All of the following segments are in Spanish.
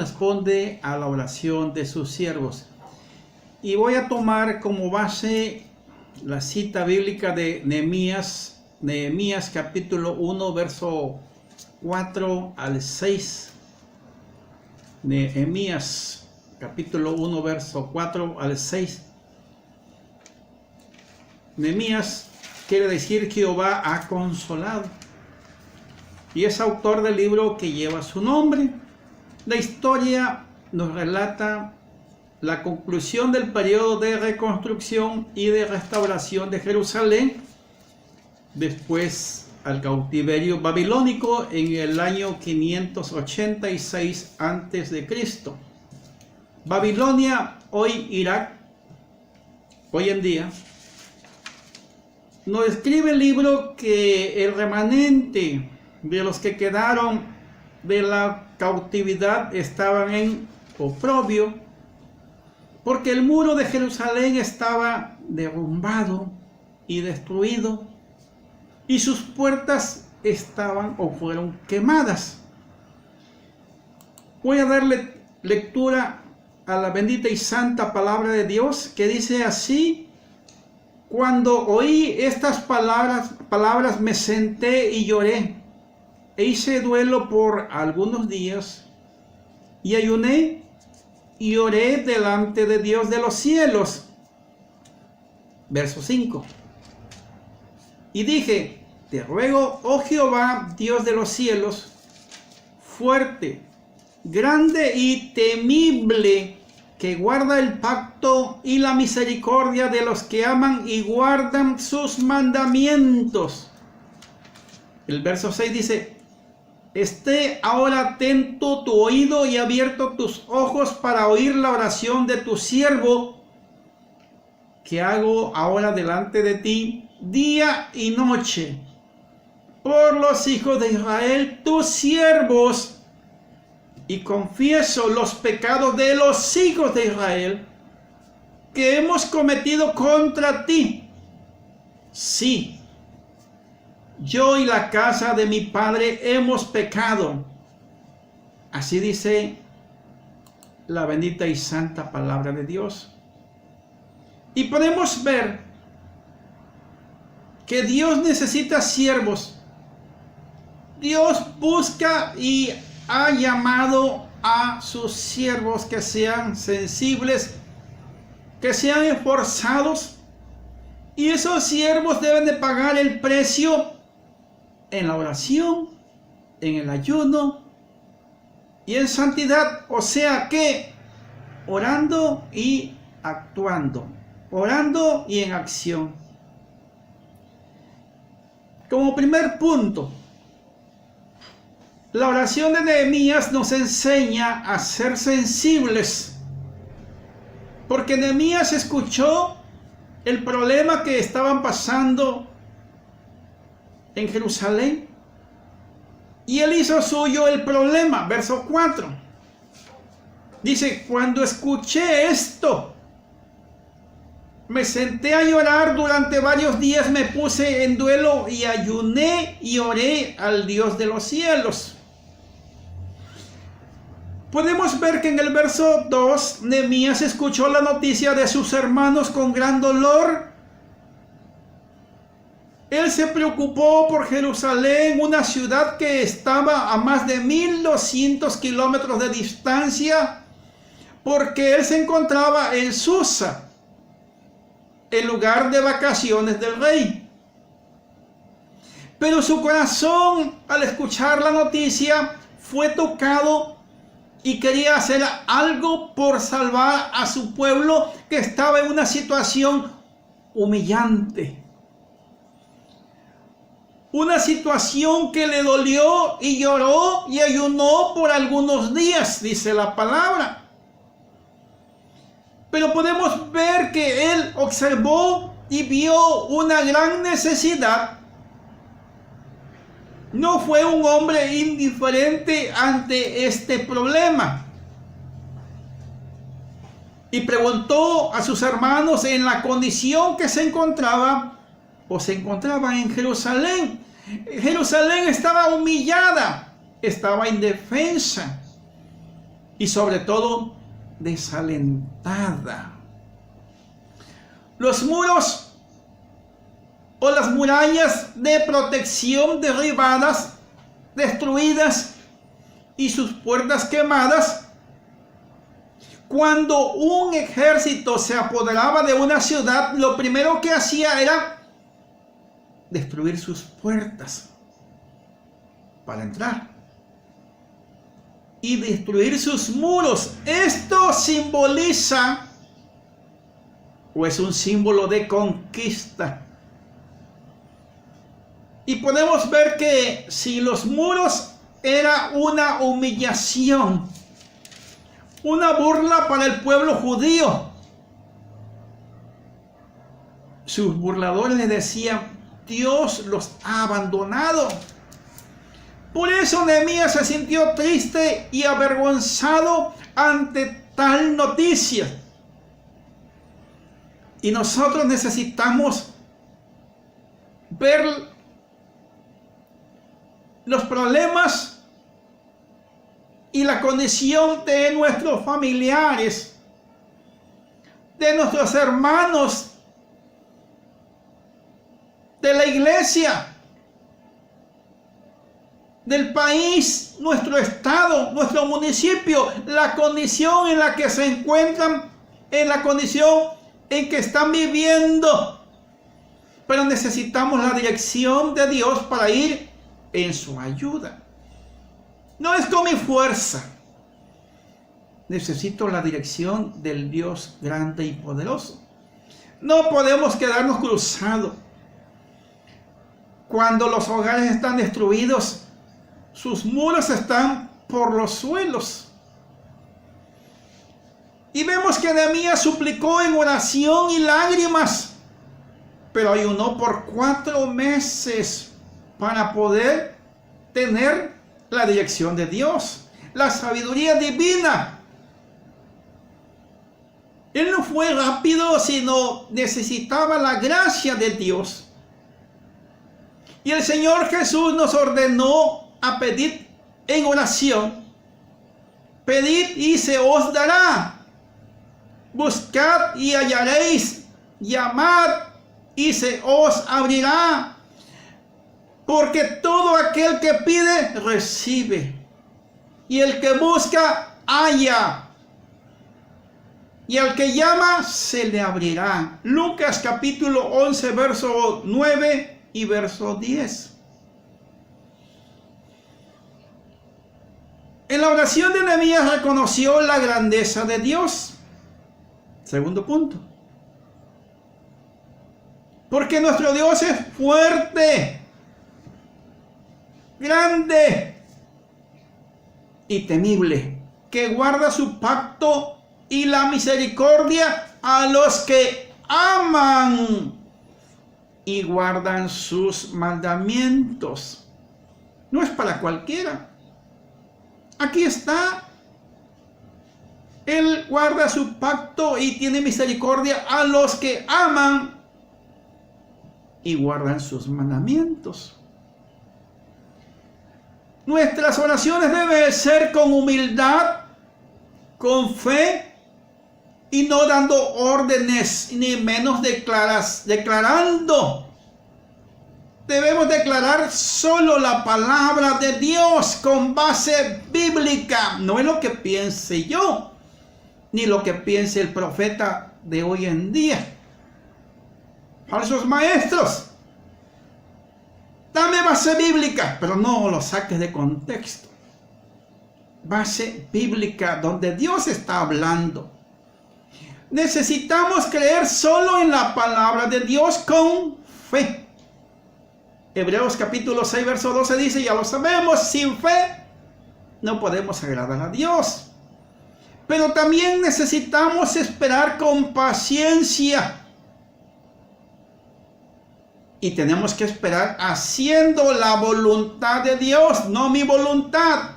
responde a la oración de sus siervos. Y voy a tomar como base la cita bíblica de Nehemías capítulo 1, verso 4 al 6. Nehemías capítulo 1, verso 4 al 6. Nehemías quiere decir Jehová ha consolado. Y es autor del libro que lleva su nombre. La historia nos relata la conclusión del periodo de reconstrucción y de restauración de Jerusalén después al cautiverio babilónico en el año 586 a.C. Babilonia, hoy Irak, hoy en día, nos describe el libro que el remanente de los que quedaron de la cautividad estaban en oprobio, porque el muro de Jerusalén estaba derrumbado y destruido, y sus puertas estaban o fueron quemadas. Voy a darle lectura a la bendita y santa palabra de Dios, que dice así: cuando oí estas palabras me senté y lloré, e hice duelo por algunos días, y ayuné y oré delante de Dios de los cielos. Verso 5. Y dije: te ruego, oh Jehová, Dios de los cielos, fuerte, grande y temible, que guarda el pacto y la misericordia de los que aman y guardan sus mandamientos. El verso 6 dice: esté ahora atento tu oído y abierto tus ojos para oír la oración de tu siervo, que hago ahora delante de ti día y noche, por los hijos de Israel, tus siervos, y confieso los pecados de los hijos de Israel que hemos cometido contra ti. Sí, yo y la casa de mi padre hemos pecado. Así dice la bendita y santa palabra de Dios. Y podemos ver que Dios necesita siervos. Dios busca y ha llamado a sus siervos que sean sensibles, que sean esforzados, y esos siervos deben de pagar el precio en la oración, en el ayuno y en santidad, o sea que orando y actuando, orando y en acción. Como primer punto, la oración de Nehemías nos enseña a ser sensibles, porque Nehemías escuchó el problema que estaban pasando en Jerusalén y él hizo suyo el problema. Verso 4 dice: cuando escuché esto, me senté a llorar durante varios días, me puse en duelo y ayuné y oré al Dios de los cielos. Podemos ver que en el verso 2, Nehemías escuchó la noticia de sus hermanos con gran dolor. Él se preocupó por Jerusalén, una ciudad que estaba a más de 1200 kilómetros de distancia, porque él se encontraba en Susa, el lugar de vacaciones del rey. Pero su corazón, al escuchar la noticia, fue tocado y quería hacer algo por salvar a su pueblo, que estaba en una situación humillante. Una situación que le dolió y lloró y ayunó por algunos días, dice la palabra. Pero podemos ver que él observó y vio una gran necesidad. No fue un hombre indiferente ante este problema. Y preguntó a sus hermanos en la condición que se encontraba, o se encontraban en Jerusalén. Jerusalén estaba humillada, estaba indefensa. y sobre todo desalentada. Los muros o las murallas de protección derribadas, destruidas y sus puertas quemadas. Cuando un ejército se apoderaba de una ciudad, lo primero que hacía era destruir sus puertas para entrar y destruir sus muros. Esto simboliza o es un símbolo de conquista. Y podemos ver que si los muros era una humillación, una burla para el pueblo judío, sus burladores le decían: Dios los ha abandonado. Por eso Nehemías se sintió triste y avergonzado ante tal noticia. Y nosotros necesitamos ver los problemas y la condición de nuestros familiares, de nuestros hermanos, de la iglesia, del país, nuestro estado, nuestro municipio, la condición en la que se encuentran, en la condición en que están viviendo. Pero necesitamos la dirección de Dios para ir en su ayuda. No es con mi fuerza. Necesito la dirección del Dios grande y poderoso. No podemos quedarnos cruzados. Cuando los hogares están destruidos, sus muros están por los suelos. Y vemos que Nehemías suplicó en oración y lágrimas, pero ayunó por 4 meses para poder tener la dirección de Dios, la sabiduría divina. Él no fue rápido, sino necesitaba la gracia de Dios. Y el Señor Jesús nos ordenó a pedir en oración. Pedid y se os dará. Buscad y hallaréis. Llamad y se os abrirá. Porque todo aquel que pide, recibe. Y el que busca, halla. Y al que llama, se le abrirá. Lucas capítulo 11, verso 9 y verso 10. En la oración de Nehemías reconoció la grandeza de Dios. Segundo punto. Porque nuestro Dios es fuerte, grande y temible, que guarda su pacto y la misericordia a los que aman y guardan sus mandamientos. No es para cualquiera. Aquí está. Él guarda su pacto y tiene misericordia a los que aman y guardan sus mandamientos. Nuestras oraciones deben ser con humildad, con fe, y no dando órdenes, ni menos declarando. Debemos declarar solo la palabra de Dios con base bíblica. No es lo que piense yo, ni lo que piense el profeta de hoy en día. Falsos maestros. Dame base bíblica, pero no lo saques de contexto. Base bíblica donde Dios está hablando. Necesitamos creer solo en la palabra de Dios con fe. Hebreos capítulo 6, verso 12 dice, ya lo sabemos, sin fe no podemos agradar a Dios. Pero también necesitamos esperar con paciencia. Y tenemos que esperar haciendo la voluntad de Dios, no mi voluntad.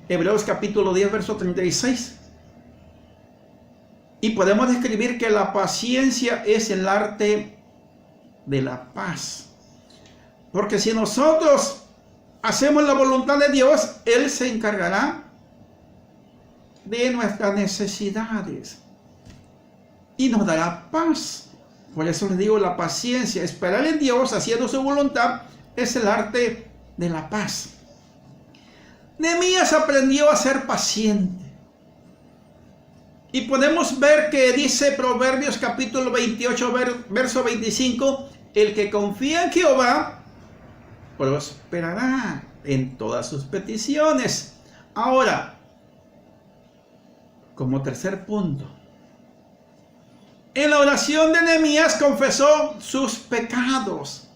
Hebreos capítulo 10, verso 36. Y podemos describir que la paciencia es el arte de la paz. Porque si nosotros hacemos la voluntad de Dios, Él se encargará de nuestras necesidades y nos dará paz. Por eso les digo, la paciencia, esperar en Dios haciendo su voluntad, es el arte de la paz. Nehemías aprendió a ser paciente. Y podemos ver que dice Proverbios capítulo 28, verso 25, el que confía en Jehová prosperará en todas sus peticiones. Ahora, como tercer punto, en la oración de Nehemías confesó sus pecados.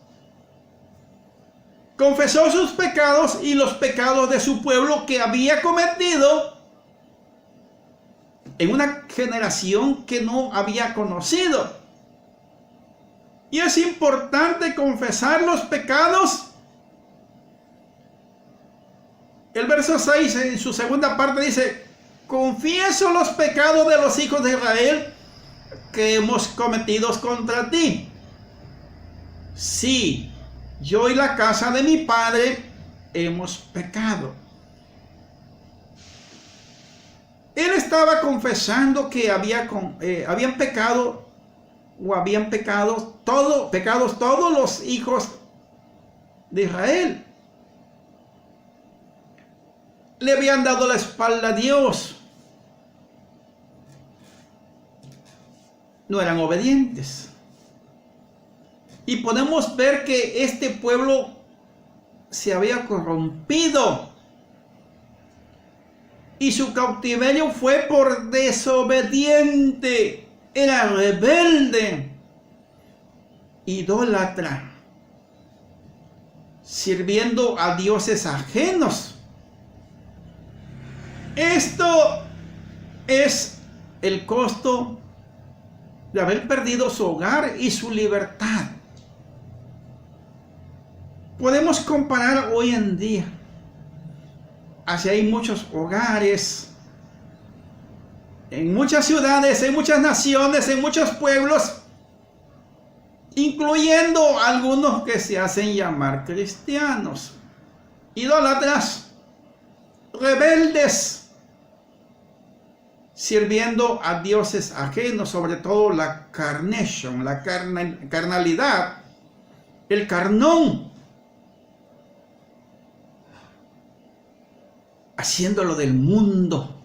Confesó sus pecados y los pecados de su pueblo que había cometido en una generación que no había conocido. Y es importante confesar los pecados. El verso 6 en su segunda parte dice: confieso los pecados de los hijos de Israel que hemos cometido contra ti. Sí, yo y la casa de mi padre hemos pecado. Él estaba confesando que habían pecado todos los hijos de Israel. Le habían dado la espalda a Dios. No eran obedientes. Y podemos ver que este pueblo se había corrompido. Y su cautiverio fue por desobediente. Era rebelde, idólatra, sirviendo a dioses ajenos. Esto es el costo de haber perdido su hogar y su libertad. Podemos comparar hoy en día. Así hay muchos hogares, en muchas ciudades, en muchas naciones, en muchos pueblos, incluyendo algunos que se hacen llamar cristianos, idólatras, rebeldes, sirviendo a dioses ajenos, sobre todo la carnation, la carnalidad, el carnón, haciéndolo del mundo,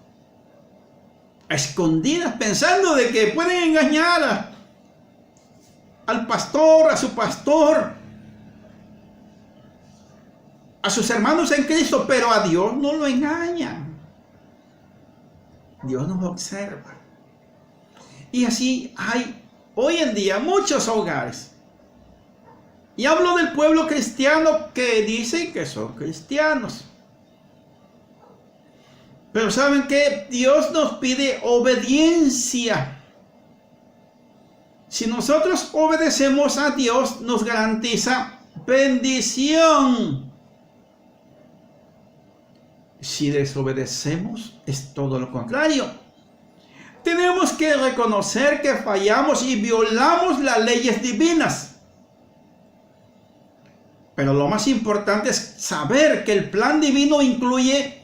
a escondidas, pensando de que pueden engañar al pastor, a su pastor, a sus hermanos en Cristo, pero a Dios no lo engañan. Dios nos observa. Y así hay hoy en día muchos hogares. Y hablo del pueblo cristiano que dicen que son cristianos. Pero ¿saben qué? Dios nos pide obediencia. Si nosotros obedecemos a Dios, nos garantiza bendición. Si desobedecemos, es todo lo contrario. Tenemos que reconocer que fallamos y violamos las leyes divinas. Pero lo más importante es saber que el plan divino incluye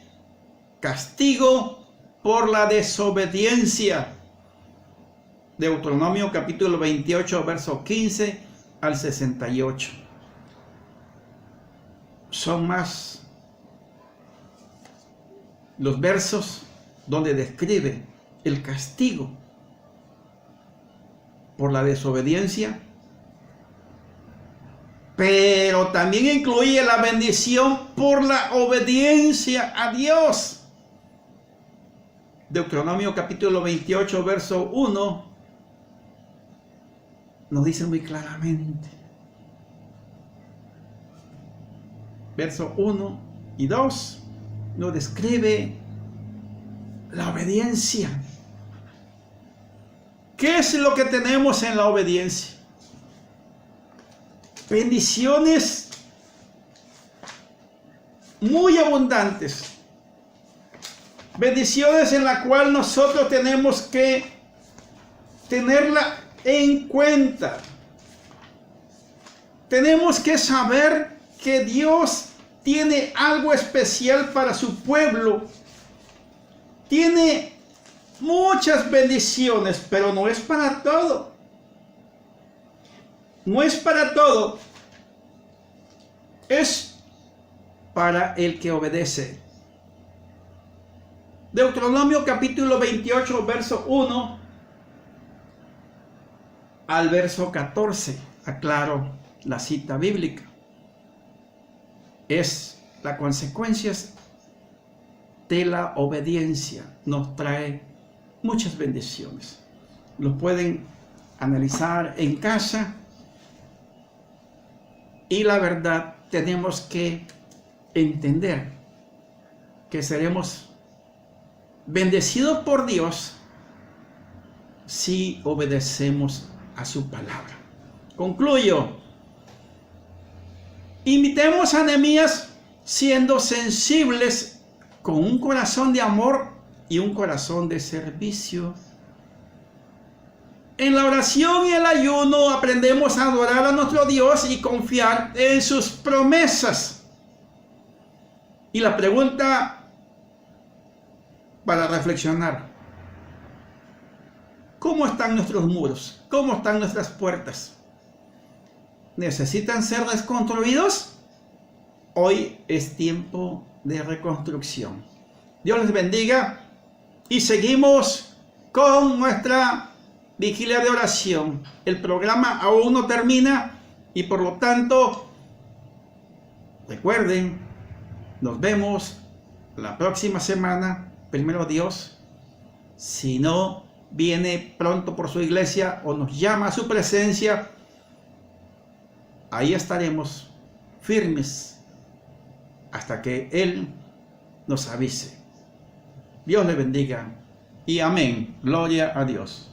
castigo por la desobediencia. Deuteronomio capítulo 28, verso 15 al 68. Son más los versos donde describe el castigo por la desobediencia, pero también incluye la bendición por la obediencia a Dios. Deuteronomio capítulo 28, verso 1, nos dice muy claramente. Verso 1 y 2 nos describe la obediencia. ¿Qué es lo que tenemos en la obediencia? Bendiciones muy abundantes. Bendiciones en la cual nosotros tenemos que tenerla en cuenta. Tenemos que saber que Dios tiene algo especial para su pueblo tiene muchas bendiciones, pero no es para todo. No es para todo. Es para el que obedece. Deuteronomio capítulo 28, verso 1 al verso 14. Aclaro la cita bíblica. Es la consecuencia de la obediencia. Nos trae muchas bendiciones. Lo pueden analizar en casa. Y la verdad, tenemos que entender que seremos bendecidos por Dios si obedecemos a su palabra. Concluyo. Imitemos a Nehemías siendo sensibles con un corazón de amor y un corazón de servicio. En la oración y el ayuno aprendemos a adorar a nuestro Dios y confiar en sus promesas. Y la pregunta para reflexionar: ¿cómo están nuestros muros? ¿Cómo están nuestras puertas? ¿Necesitan ser reconstruidos? Hoy es tiempo de reconstrucción. Dios les bendiga y seguimos con nuestra vigilia de oración. El programa aún no termina y por lo tanto, recuerden, nos vemos la próxima semana, primero Dios. Si no viene pronto por su iglesia o nos llama a su presencia, ahí estaremos firmes hasta que Él nos avise. Dios le bendiga y amén. Gloria a Dios.